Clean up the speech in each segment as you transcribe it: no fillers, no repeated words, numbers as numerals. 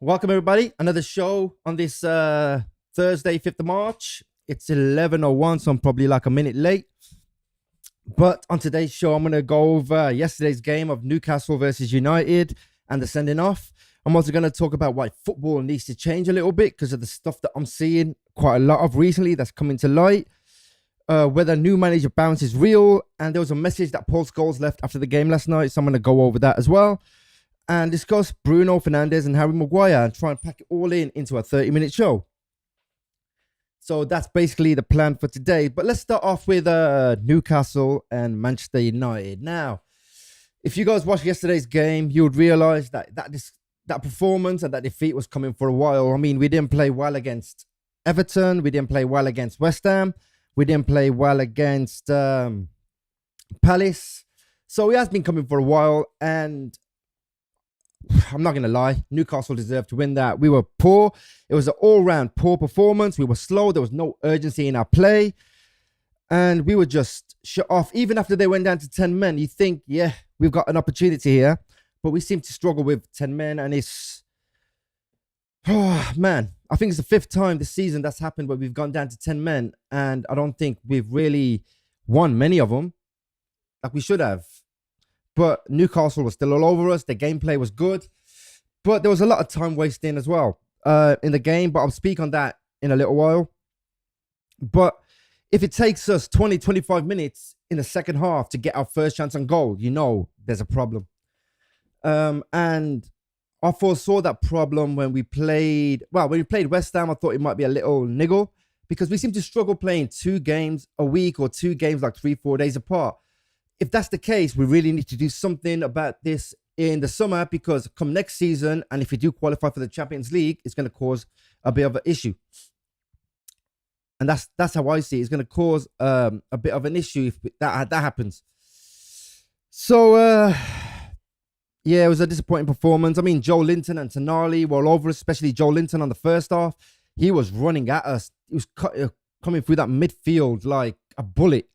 Welcome, everybody. Another show on this Thursday, 5th of March. It's 11:01, so I'm probably like a minute late. But on today's show, I'm going to go over yesterday's game of Newcastle versus United and the sending off. I'm also going to talk about why football needs to change a little bit because of the stuff that I'm seeing quite a lot of recently that's coming to light. Whether new manager bounce is real. And there was a message that Paul Scholes left after the game last night, so I'm going to go over that as well. And discuss Bruno Fernandes and Harry Maguire and try and pack it all into a 30-minute show. So that's basically the plan for today. But let's start off with Newcastle and Manchester United. Now, if you guys watched yesterday's game, you would realize that performance and that defeat was coming for a while. I mean, we didn't play well against Everton. We didn't play well against West Ham. We didn't play well against Palace. So it has been coming for a while. And I'm not going to lie, Newcastle deserved to win that. We were poor. It was an all-round poor performance. We were slow. There was no urgency in our play. And we were just shut off. Even after they went down to 10 men, you think, yeah, we've got an opportunity here. But we seem to struggle with 10 men. And it's, oh, man, I think it's the fifth time this season that's happened where we've gone down to 10 men. And I don't think we've really won many of them like we should have. But Newcastle was still all over us. The gameplay was good. But there was a lot of time wasting as well in the game. But I'll speak on that in a little while. But if it takes us 20, 25 minutes in the second half to get our first chance on goal, you know there's a problem. And I foresaw that problem when we played West Ham. I thought it might be a little niggle because we seem to struggle playing 2 games a week or 2 games like 3-4 days apart. If that's the case, we really need to do something about this in the summer because come next season, and if we do qualify for the Champions League, it's going to cause a bit of an issue. And that's how I see it. It's going to cause a bit of an issue if that happens. So, yeah, it was a disappointing performance. I mean, Joe Linton and Tonali were all over us, especially Joe Linton on the first half. He was running at us. He was coming through that midfield like a bullet.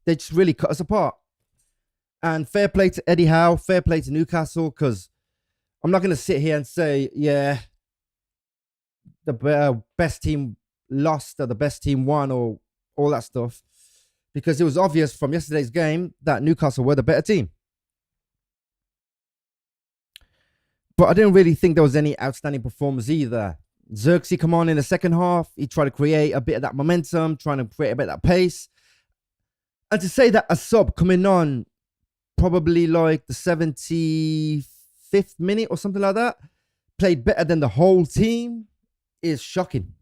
They just really cut us apart. And fair play to Eddie Howe, fair play to Newcastle, because I'm not going to sit here and say, yeah, the best team lost or the best team won or all that stuff, because it was obvious from yesterday's game that Newcastle were the better team. But I didn't really think there was any outstanding performers either. Xerxes come on in the second half. He tried to create a bit of that momentum, trying to create a bit of that pace. And to say that a sub coming on probably like the 75th minute or something like that played better than the whole team is shocking.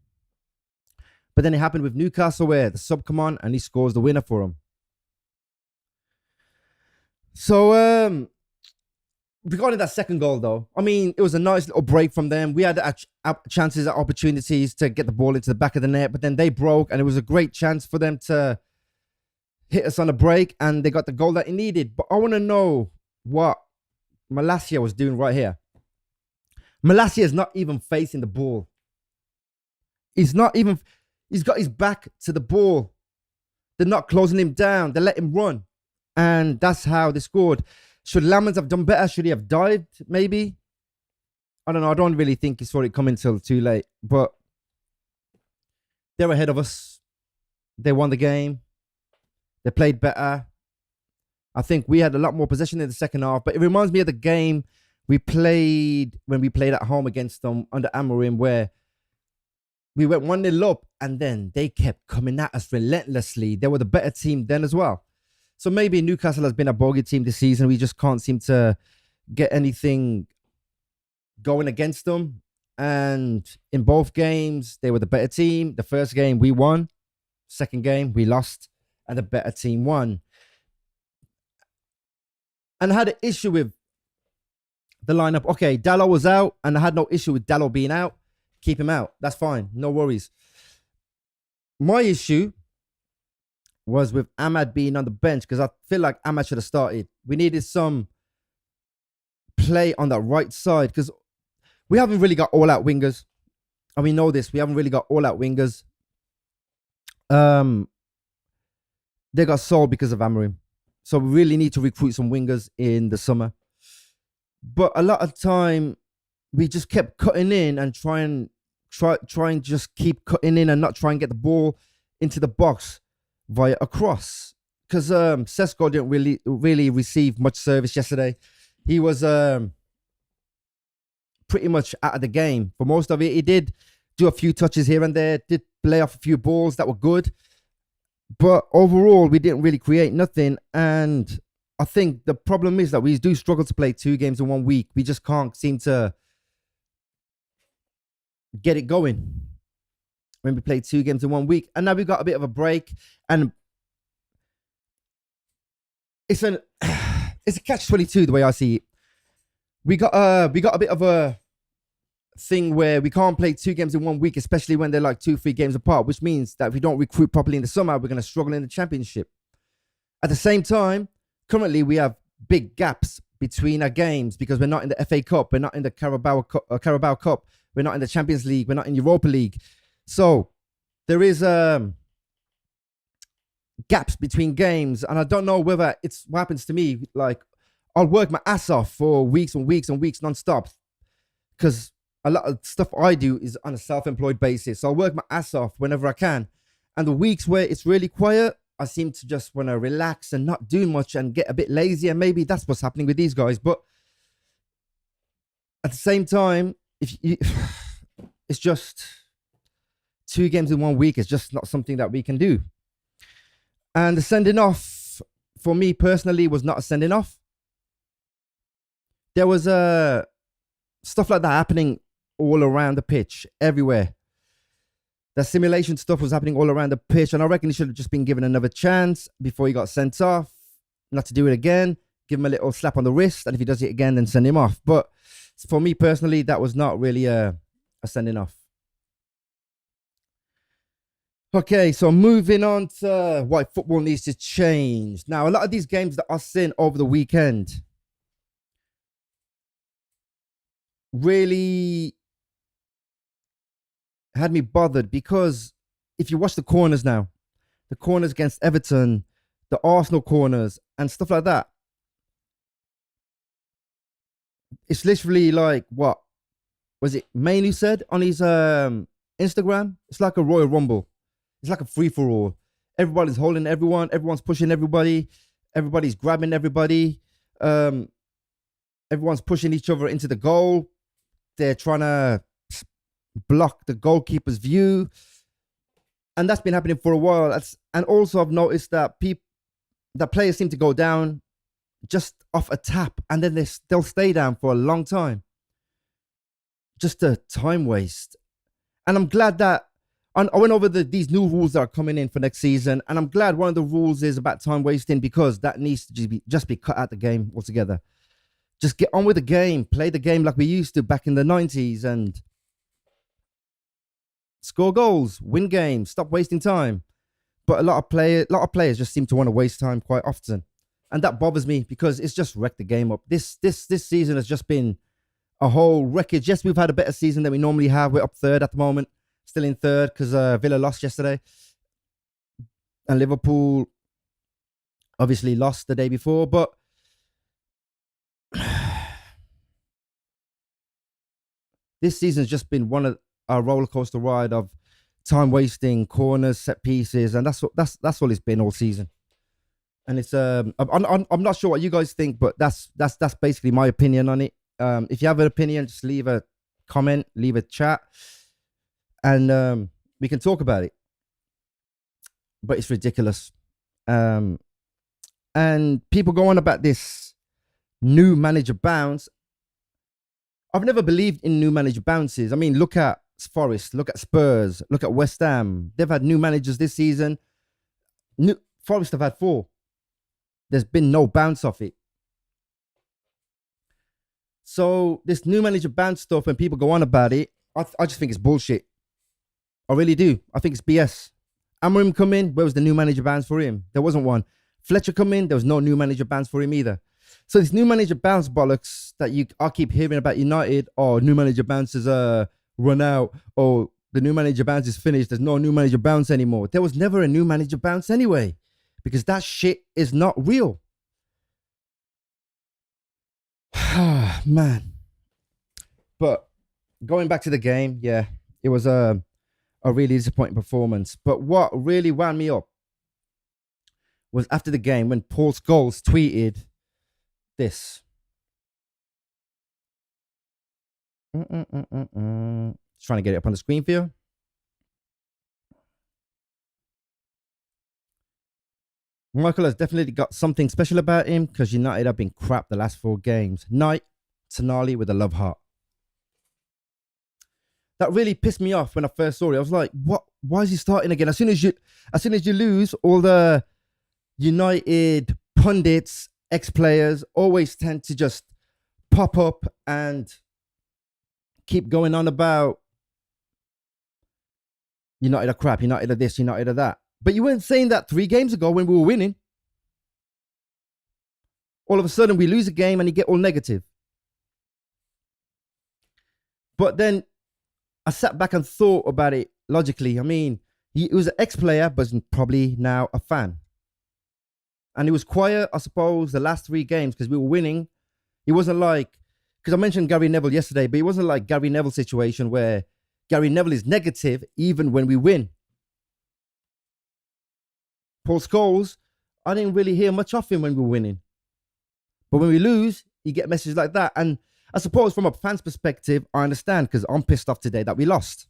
But then it happened with Newcastle where the sub come on and he scores the winner for him. So regarding that second goal though, I mean, it was a nice little break from them. We had chances, opportunities to get the ball into the back of the net, but then they broke and it was a great chance for them to hit us on a break and they got the goal that he needed. But I want to know what Malacia was doing right here. Malacia is not even facing the ball. He's got his back to the ball. They're not closing him down. They let him run. And that's how they scored. Should Lamans have done better? Should he have dived? Maybe. I don't know. I don't really think he saw it coming till too late. But they're ahead of us. They won the game. They played better. I think we had a lot more possession in the second half, but it reminds me of the game we played when we played at home against them under Amorim, where we went 1-0 up and then they kept coming at us relentlessly. They were the better team then as well. So maybe Newcastle has been a bogey team this season. We just can't seem to get anything going against them. And in both games, they were the better team. The first game we won. Second game we lost. And the better team won. And I had an issue with the lineup. Okay, Dalot was out, and I had no issue with Dalot being out. Keep him out. That's fine. No worries. My issue was with Ahmad being on the bench, because I feel like Ahmad should have started. We needed some play on that right side, because we haven't really got all-out wingers. And we know this. We haven't really got all-out wingers. They got sold because of Amorim. So we really need to recruit some wingers in the summer. But a lot of time we just kept cutting in and try and just keep cutting in and not try and get the ball into the box via a cross. Because Sesko didn't really receive much service yesterday. He was pretty much out of the game for most of it. He did do a few touches here and there, did play off a few balls that were good. But overall, we didn't really create nothing. And I think the problem is that we do struggle to play 2 games in 1 week. We just can't seem to get it going when we play 2 games in 1 week. And now we've got a bit of a break. And it's a catch-22 the way I see it. We got a bit of a thing where we can't play 2 games in 1 week, especially when they're like 2-3 games apart, which means that if we don't recruit properly in the summer, we're going to struggle in the championship. At the same time, currently we have big gaps between our games because we're not in the FA Cup, we're not in the Carabao Cup, we're not in the Champions League, we're not in Europa League. So there is gaps between games, and I don't know whether it's what happens to me. Like, I'll work my ass off for weeks and weeks and weeks non-stop because a lot of stuff I do is on a self-employed basis. So I'll work my ass off whenever I can. And the weeks where it's really quiet, I seem to just want to relax and not do much and get a bit lazy. And maybe that's what's happening with these guys. But at the same time, it's just 2 games in 1 week is just not something that we can do. And the sending off for me personally was not a sending off. There was stuff like that happening all around the pitch, everywhere. The simulation stuff was happening all around the pitch, and I reckon he should have just been given another chance before he got sent off, not to do it again, give him a little slap on the wrist, and if he does it again, then send him off. But for me personally, that was not really a sending off. Okay, so moving on to why football needs to change. Now, a lot of these games that I seen over the weekend really had me bothered because if you watch the corners now, the corners against Everton, the Arsenal corners and stuff like that, it's literally like, what was it Main who said on his Instagram? It's like a Royal Rumble. It's like a free-for-all. Everybody's holding everyone. Everyone's pushing everybody. Everybody's grabbing everybody. Everyone's pushing each other into the goal. They're trying to block the goalkeeper's view. And that's been happening for a while. And also I've noticed that players seem to go down just off a tap. And then they'll stay down for a long time. Just a time waste. And I'm glad that I went over these new rules that are coming in for next season, and I'm glad one of the rules is about time wasting because that needs to just be cut out the game altogether. Just get on with the game, play the game like we used to back in the 90s, and score goals, win games, stop wasting time. But a lot of players just seem to want to waste time quite often, and that bothers me because it's just wrecked the game up. This season has just been a whole wreckage. Yes, we've had a better season than we normally have. We're up 3rd at the moment. Still in 3rd because Villa lost yesterday. And Liverpool obviously lost the day before. But this season's just been a roller coaster ride of time wasting, corners, set pieces. And that's all it's been all season. And it's I'm not sure what you guys think, but that's basically my opinion on it. If you have an opinion, just leave a comment, leave a chat. And we can talk about it. But it's ridiculous. And people go on about this new manager bounce. I've never believed in new manager bounces. I mean, look at Forest, look at Spurs, look at West Ham. They've had new managers this season. Forest have had 4. There's been no bounce off it. So this new manager bounce stuff, when people go on about it, I just think it's bullshit. I really do. I think it's BS. Amorim come in, where was the new manager bounce for him? There wasn't one. Fletcher come in, there was no new manager bounce for him either. So this new manager bounce bollocks that I keep hearing about United, or new manager bounces run out, or the new manager bounce is finished, there's no new manager bounce anymore. There was never a new manager bounce anyway, because that shit is not real. Man. But going back to the game, yeah, it was a really disappointing performance. But what really wound me up was after the game when Paul Scholes tweeted this. Just trying to get it up on the screen for you. Michael has definitely got something special about him because United have been crap the last 4 games. Night, Tonali with a love heart. That really pissed me off when I first saw it. I was like, "What? Why is he starting again?" As soon as you lose, all the United pundits, ex-players, always tend to just pop up and keep going on about United are crap, United are this, United are that. But you weren't saying that 3 games ago when we were winning. All of a sudden, we lose a game and you get all negative. But then I sat back and thought about it logically. I mean, he was an ex-player, but probably now a fan. And he was quiet, I suppose, the last 3 games because we were winning. He wasn't like, because I mentioned Gary Neville yesterday, but he wasn't like Gary Neville situation where Gary Neville is negative even when we win. Paul Scholes, I didn't really hear much of him when we were winning. But when we lose, you get messages like that. And I suppose from a fan's perspective, I understand because I'm pissed off today that we lost.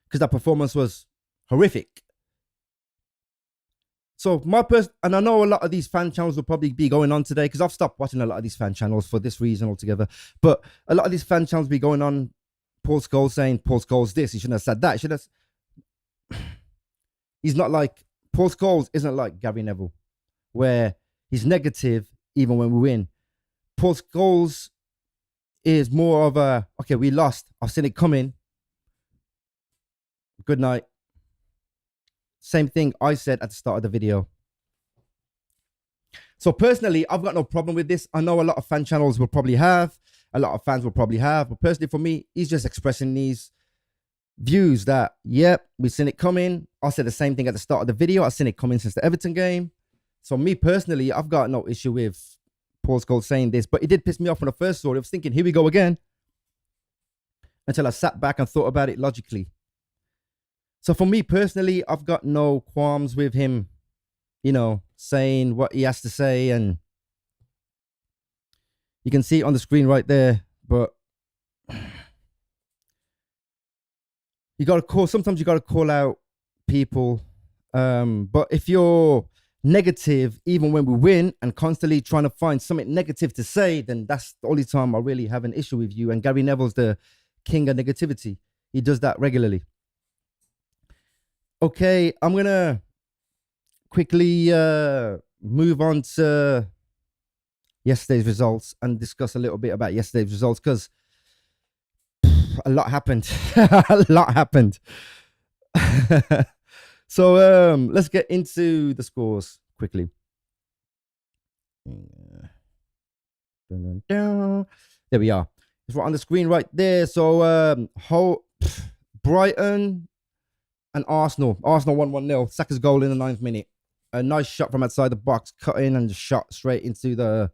Because that performance was horrific. So and I know a lot of these fan channels will probably be going on today because I've stopped watching a lot of these fan channels for this reason altogether. But a lot of these fan channels will be going on, Paul Scholes saying, Paul Scholes this, he shouldn't have said that. He should have... He's not like, Paul Scholes isn't like Gary Neville, where he's negative even when we win. Paul Scholes is more of a, okay, we lost. I've seen it coming. Good night. Same thing I said at the start of the video. So personally, I've got no problem with this. I know a lot of fan channels will probably have, a lot of fans will probably have, but personally for me, he's just expressing these views that, yep, we've seen it coming. I said the same thing at the start of the video. I've seen it coming since the Everton game. So me personally, I've got no issue with Paul Scholes saying this, but it did piss me off when I first saw it. I was thinking, here we go again. Until I sat back and thought about it logically. So for me personally, I've got no qualms with him, saying what he has to say. And you can see it on the screen right there. But sometimes you got to call out people. But if you're negative, even when we win, and constantly trying to find something negative to say, then that's the only time I really have an issue with you. And Gary Neville's the king of negativity. He does that regularly. Okay, I'm going to quickly move on to yesterday's results and discuss a little bit about yesterday's results because a lot happened. A lot happened. So let's get into the scores quickly. There we are. It's right on the screen right there. So Brighton and Arsenal. Arsenal won 1-0. Saka's goal in the 9th minute. A nice shot from outside the box, cut in and just shot straight into the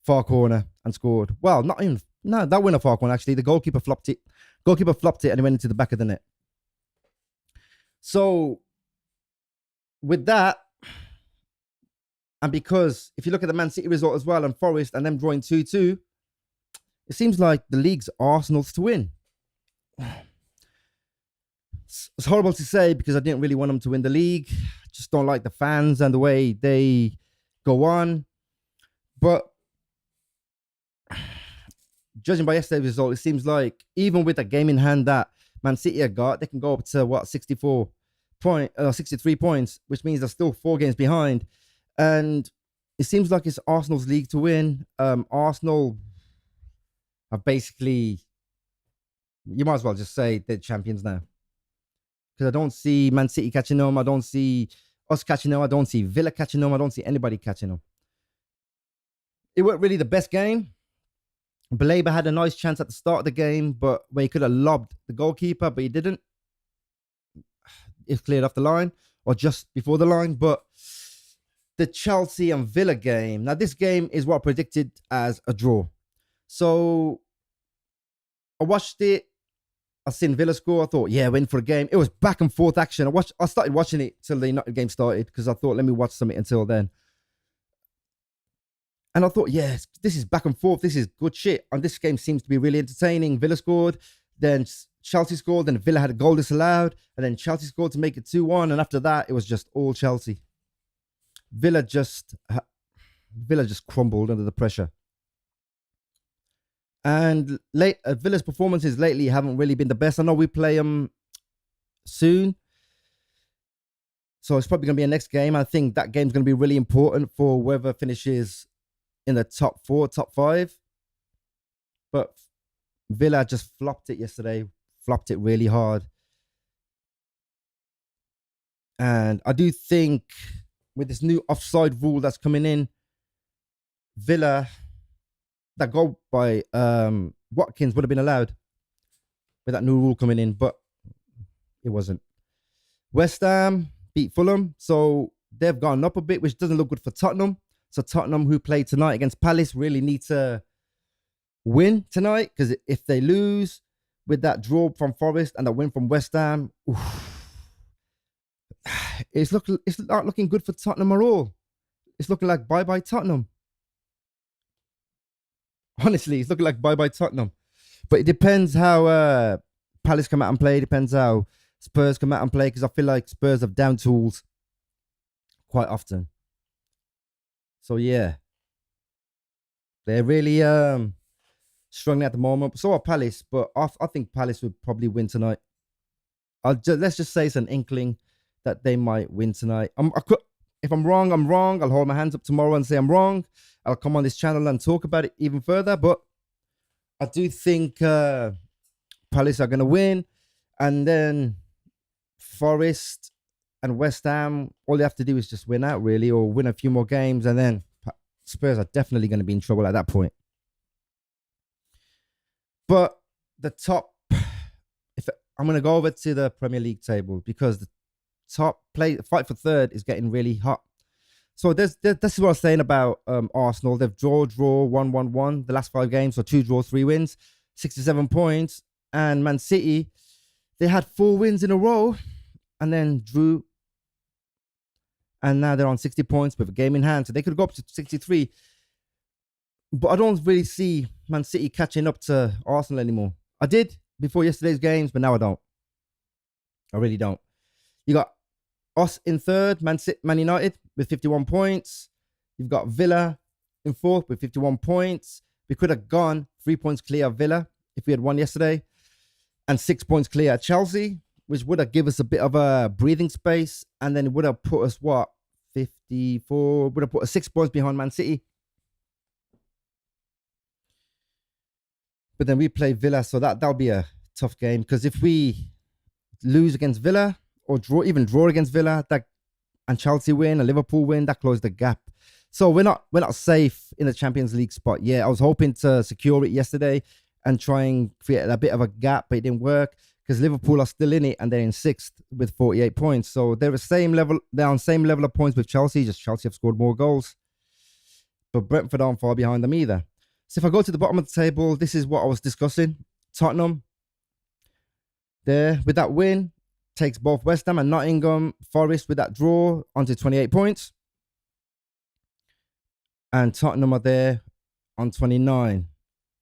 far corner and scored. Well, that went a far corner actually. The goalkeeper flopped it. And it went into the back of the net. So with that, and because if you look at the Man City result as well and Forest and them drawing 2-2, it seems like the league's Arsenal's to win. It's horrible to say because I didn't really want them to win the league. Just don't like the fans and the way they go on. But judging by yesterday's result, it seems like even with the game in hand that Man City have got, they can go up to 63 points, which means they're still 4 games behind. And it seems like it's Arsenal's league to win. Arsenal have basically, you might as well just say they're champions now. Because I don't see Man City catching them. I don't see us catching them. I don't see Villa catching them. I don't see anybody catching them. It wasn't really the best game. Baleba had a nice chance at the start of the game, but where he could have lobbed the goalkeeper, but he didn't. It's cleared off the line or just before the line. But the Chelsea and Villa game. Now, this game is what I predicted as a draw. So I watched it. I seen Villa score. I thought, yeah, win for a game. It was back and forth action. I started watching it till the game started because I thought, let me watch something until then. And I thought, yes, this is back and forth. This is good shit. And this game seems to be really entertaining. Villa scored, then Chelsea scored, then Villa had a goal disallowed, and then Chelsea scored to make it 2-1. And after that, it was just all Chelsea. Villa just crumbled under the pressure. And Villa's performances lately haven't really been the best. I know we play them soon, so it's probably going to be a next game. I think that game's going to be really important for whoever finishes in the top 4, top 5. But Villa just flopped it yesterday, flopped it really hard. And I do think with this new offside rule that's coming in, Villa, that goal by Watkins would have been allowed with that new rule coming in, but it wasn't. West Ham beat Fulham, so they've gone up a bit, which doesn't look good for Tottenham. So Tottenham, who played tonight against Palace, really need to win tonight, because if they lose with that draw from Forest and that win from West Ham, it's not looking good for Tottenham at all. It's looking like bye-bye Tottenham. Honestly, it's looking like bye-bye Tottenham. But it depends how Palace come out and play. It depends how Spurs come out and play, because I feel like Spurs have down tools quite often. So, yeah. They're really struggling at the moment. So are Palace, but I think Palace would probably win tonight. Let's just say it's an inkling that they might win tonight. If I'm wrong, I'm wrong. I'll hold my hands up tomorrow and say I'm wrong. I'll come on this channel and talk about it even further. But I do think Palace are going to win. And then Forest and West Ham, all they have to do is just win out, really, or win a few more games. And then Spurs are definitely going to be in trouble at that point. But the top, I'm going to go over to the Premier League table, because the top fight for third is getting really hot. So this is what I was saying about Arsenal. They've draw, 1-1-1 the last 5 games, so 2 draws, 3 wins, 67 points. And Man City, they had 4 wins in a row and then drew. And now they're on 60 points with a game in hand. So they could go up to 63. But I don't really see Man City catching up to Arsenal anymore. I did before yesterday's games, but now I don't. I really don't. You got us in third, Man United with 51 points. You've got Villa in fourth with 51 points. We could have gone 3 points clear of Villa if we had won yesterday, and 6 points clear at Chelsea, which would have given us a bit of a breathing space, and then it would have put us 54, would have put us 6 points behind Man City. But then we play Villa, so that'll be a tough game, because if we lose against Villa or draw against Villa, and Chelsea win and Liverpool win, that closed the gap. So we're not safe in the Champions League spot. Yeah, I was hoping to secure it yesterday and try and create a bit of a gap, but it didn't work, because Liverpool are still in it and they're in 6th with 48 points. So they're on same level of points with Chelsea, just Chelsea have scored more goals. But Brentford aren't far behind them either. So if I go to the bottom of the table, this is what I was discussing. Tottenham, there with that win, takes both West Ham and Nottingham Forest with that draw onto 28 points. And Tottenham are there on 29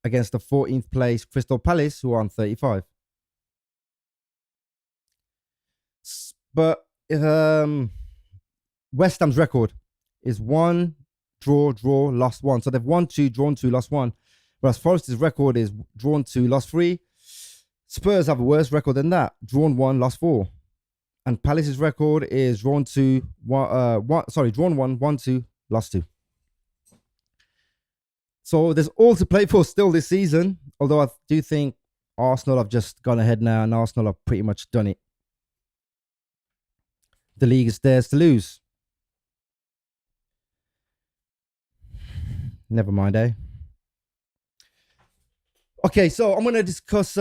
against the 14th place Crystal Palace, who are on 35. But West Ham's record is 1, draw, lost 1. So they've won 2, drawn 2, lost 1. Whereas Forest's record is drawn 2, lost 3. Spurs have a worse record than that. Drawn 1, lost 4. And Palace's record is drawn 1, won 2, lost 2. So there's all to play for still this season. Although I do think Arsenal have just gone ahead now, and Arsenal have pretty much done it. The league is theirs to lose. Never mind, eh? Okay, so I'm going to discuss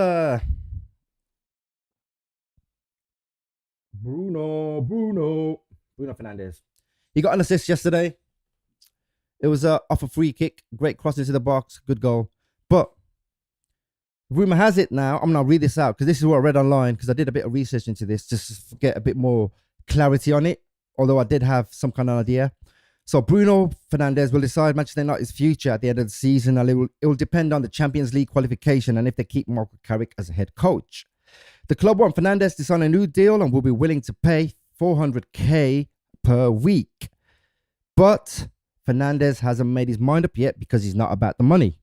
Bruno Fernandes. He got an assist yesterday. It was off a free kick. Great cross into the box. Good goal. But rumor has it now, I'm going to read this out because this is what I read online because I did a bit of research into this just to get a bit more clarity on it, although I did have some kind of idea. So Bruno Fernandes will decide Manchester United's future at the end of the season, and it will depend on the Champions League qualification and if they keep Michael Carrick as a head coach. The club want Fernandes to sign a new deal and will be willing to pay $400,000 per week. But Fernandes hasn't made his mind up yet because he's not about the money.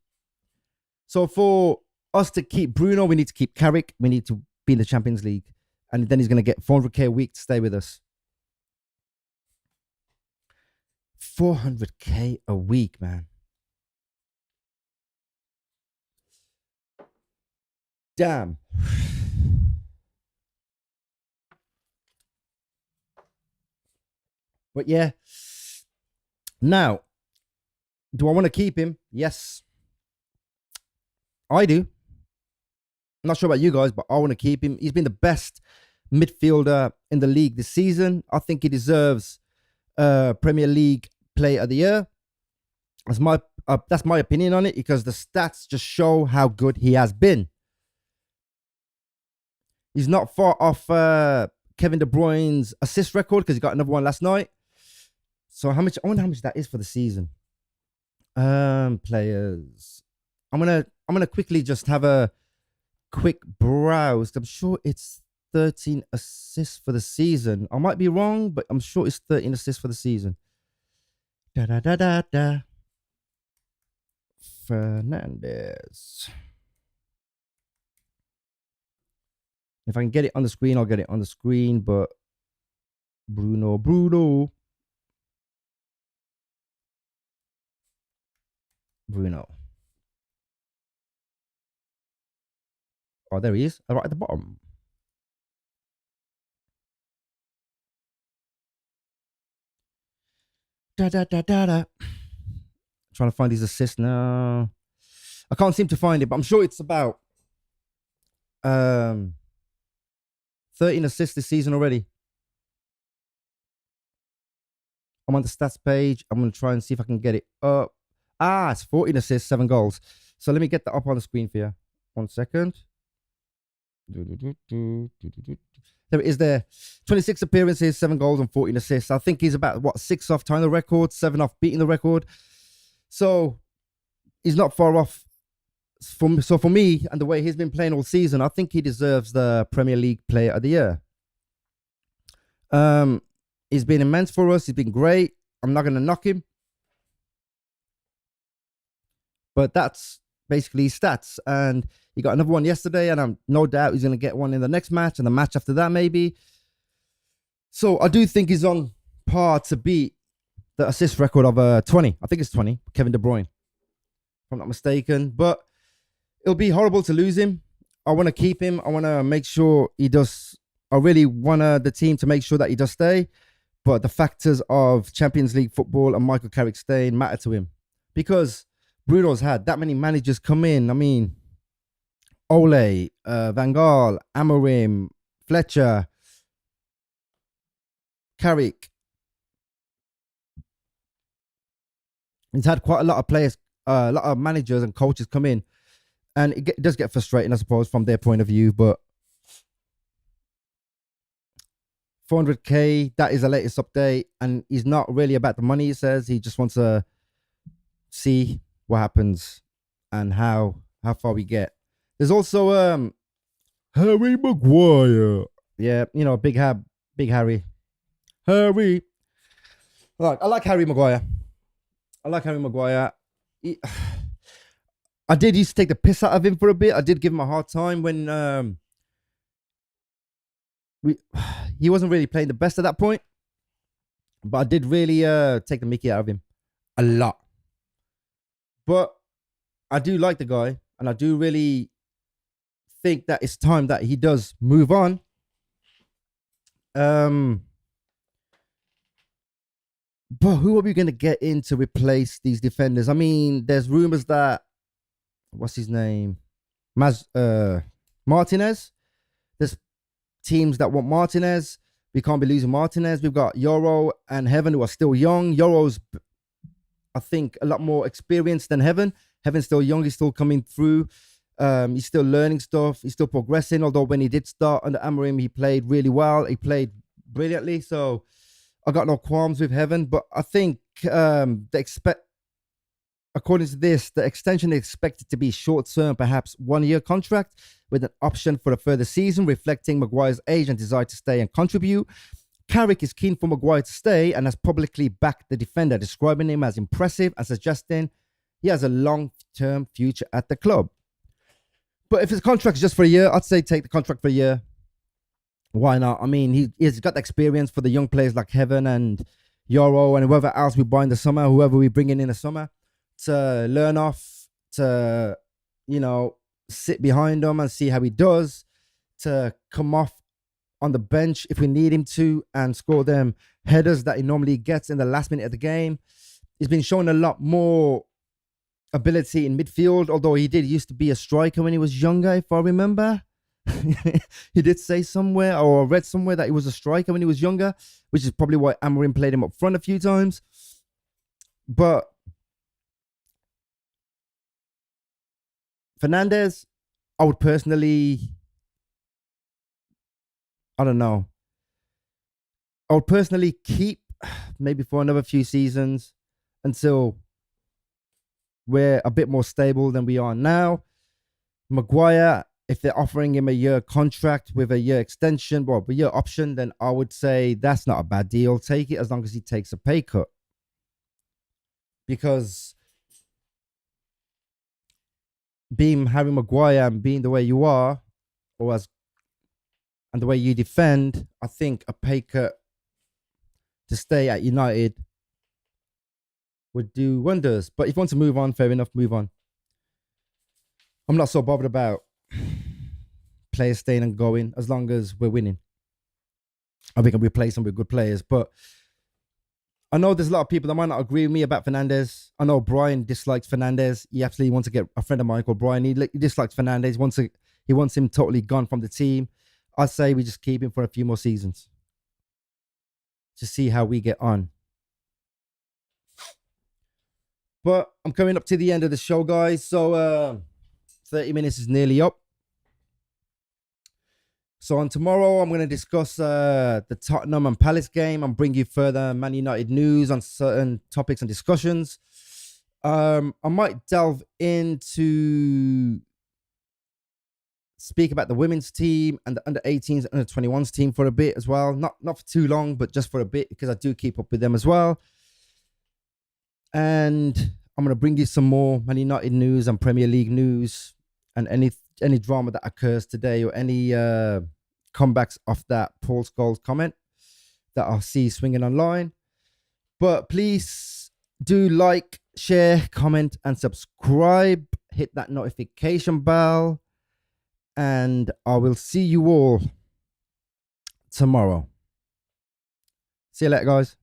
So for us to keep Bruno, we need to keep Carrick. We need to be in the Champions League. And then he's going to get $400,000 a week to stay with us. $400,000 a week, man. Damn. But yeah. Now, do I want to keep him? Yes. I do. I'm not sure about you guys, but I want to keep him. He's been the best midfielder in the league this season. I think he deserves Premier League Player of the Year. That's my opinion on it because the stats just show how good he has been. He's not far off Kevin De Bruyne's assist record because he got another one last night. So I wonder how much that is for the season. Players. I'm gonna quickly just have a quick browse. I'm sure it's 13 assists for the season. I might be wrong, but I'm sure it's 13 assists for the season. Fernandes. If I can get it on the screen, I'll get it on the screen. But Bruno. Oh, there he is, right at the bottom. Trying to find his assist now. I can't seem to find it, but I'm sure it's about 13 assists this season already. I'm on the stats page. I'm going to try and see if I can get it up. It's 14 assists, 7 goals. So let me get that up on the screen for you. 1 second. There it is there. 26 appearances, 7 goals and 14 assists. I think he's about, 6 off tying the record, 7 off beating the record. So he's not far off. So for me, and the way he's been playing all season, I think he deserves the Premier League Player of the Year. He's been immense for us. He's been great. I'm not going to knock him. But that's basically his stats. And he got another one yesterday, and I'm no doubt he's going to get one in the next match and the match after that maybe. So I do think he's on par to beat the assist record of 20. I think it's 20, Kevin De Bruyne, if I'm not mistaken. But it'll be horrible to lose him. I want to keep him. I want to make sure he does. I really want the team to make sure that he does stay. But the factors of Champions League football and Michael Carrick staying matter to him. Because Bruno's had that many managers come in. I mean, Ole, Van Gaal, Amorim, Fletcher, Carrick. He's had quite a lot of players, a lot of managers and coaches come in. And it does get frustrating, I suppose, from their point of view. But $400,000, that is the latest update. And he's not really about the money, he says. He just wants to see what happens and how far we get. There's also Harry Maguire. Yeah, Big Harry. Harry. Right, I like Harry Maguire. I did used to take the piss out of him for a bit. I did give him a hard time when he wasn't really playing the best at that point. But I did really take the mickey out of him a lot. But I do like the guy, and I do really think that it's time that he does move on. But who are we going to get in to replace these defenders? I mean, there's rumors that, what's his name? Martinez. There's teams that want Martinez. We can't be losing Martinez. We've got Euro and Heaven, who are still young. Euro's, I think, a lot more experienced than Heaven. Heaven's still young. He's still coming through. He's still learning stuff. He's still progressing. Although when he did start under Amorim, he played really well. He played brilliantly. So I got no qualms with Heaven. But I think according to this, the extension is expected to be short-term, perhaps 1-year contract with an option for a further season, reflecting Maguire's age and desire to stay and contribute. Carrick is keen for Maguire to stay and has publicly backed the defender, describing him as impressive and suggesting he has a long-term future at the club. But if his contract is just for a year, I'd say take the contract for a year. Why not? I mean, he's got the experience for the young players like Heaven and Euro and whoever else we buy in the summer, whoever we bring in the summer, to learn off, to, sit behind him and see how he does, to come off on the bench if we need him to and score them headers that he normally gets in the last minute of the game. He's been showing a lot more ability in midfield, although he did used to be a striker when he was younger, if I remember. He did say somewhere, or read somewhere, that he was a striker when he was younger, which is probably why Amorim played him up front a few times. But Fernandes, I would personally, I don't know. I would personally keep maybe for another few seasons until we're a bit more stable than we are now. Maguire, if they're offering him a year contract with a year extension, well, a year option, then I would say that's not a bad deal. Take it as long as he takes a pay cut. Because being Harry Maguire and being the way you are, and the way you defend, I think a pay cut to stay at United would do wonders. But if you want to move on, fair enough, move on. I'm not so bothered about players staying and going as long as we're winning. I think I'll replace them with good players. But I know there's a lot of people that might not agree with me about Fernandes. I know Brian dislikes Fernandes. He absolutely wants to get a friend of mine called Brian. He dislikes Fernandes. He wants him totally gone from the team. I'd say we just keep him for a few more seasons to see how we get on. But I'm coming up to the end of the show, guys. So 30 minutes is nearly up. So on tomorrow, I'm going to discuss the Tottenham and Palace game and bring you further Man United news on certain topics and discussions. I might delve into speak about the women's team and the under-18s and under-21s team for a bit as well. Not for too long, but just for a bit, because I do keep up with them as well. And I'm going to bring you some more Man United news and Premier League news and any drama that occurs today or any comebacks off that Paul Scholes comment that I'll see swinging online. But please do like, share, comment, and subscribe. Hit that notification bell. And I will see you all tomorrow. See you later, guys.